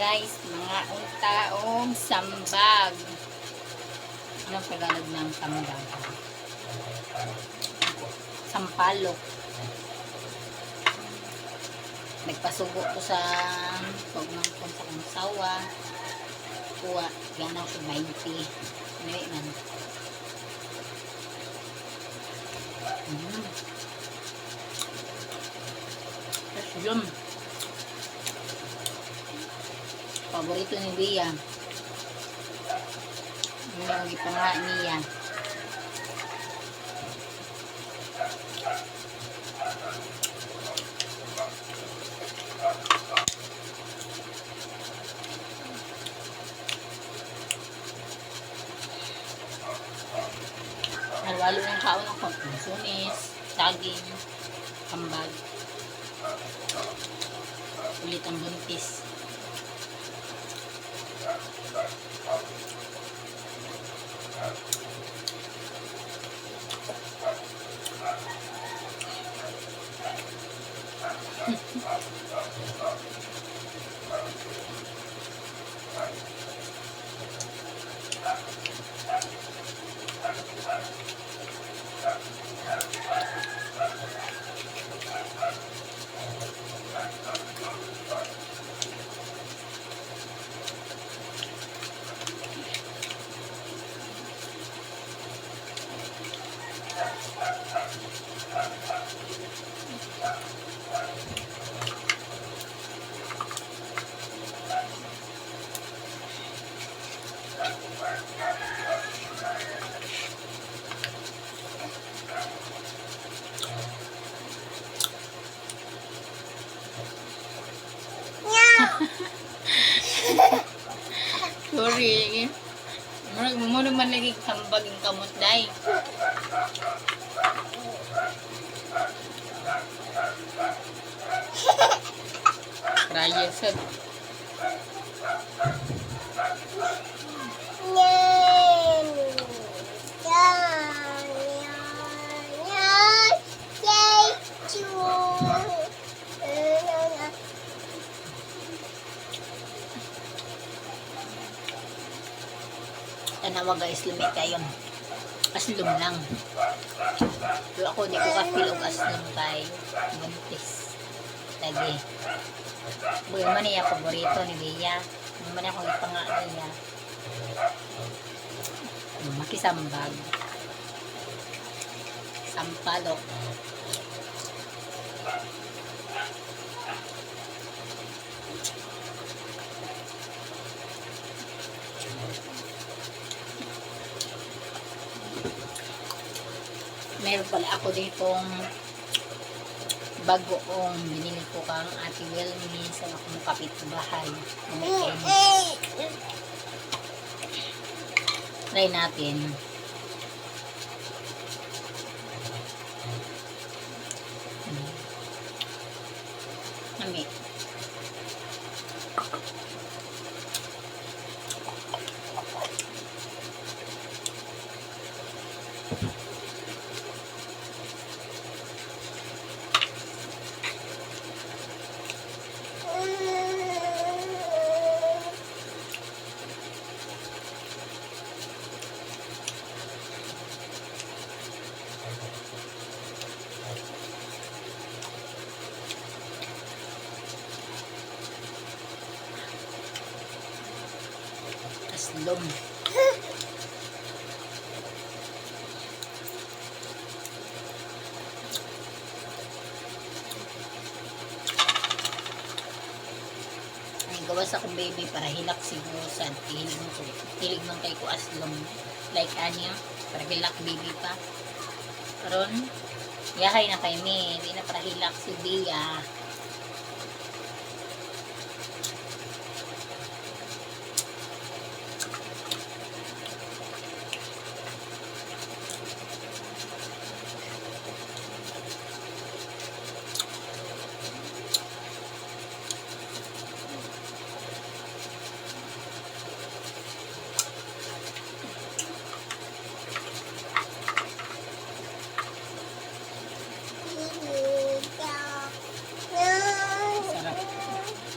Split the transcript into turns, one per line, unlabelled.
guys, mga untaong sambag. Anong Tagalog ng sambag? Sampalok. Nagpasubo ko sa pagmangkon sa kansawa. Kuha, ganaw ko 20. Anyway man. Tapos yun. Paborito ni Bea. Yung ipanga niya. Halwalo ng kaon ng sunis, saging, kambag. Ulit ang buntis. Sorry. Mo naman lagi kambag yung kamot day. Raya sad. Tanawa guys, lumit kayo. Aslum lang. Pero ako di ko ka-feel og aslum kay buntis. Lagi. Buhay man niya paborito ni Bea. Buhay man ako ipanga niya. Makisambag. Sampalok. Meron pala ako ditong bagong binili ko kang Ate Wilmy sa akong kapitbahay. Try natin. Nami. Aslum. Gawas akong baby para hilak siguro sa hilig ng kay ko aslum like anya para hilak baby pa karon yahay na kay me hindi na para hilak si Bea.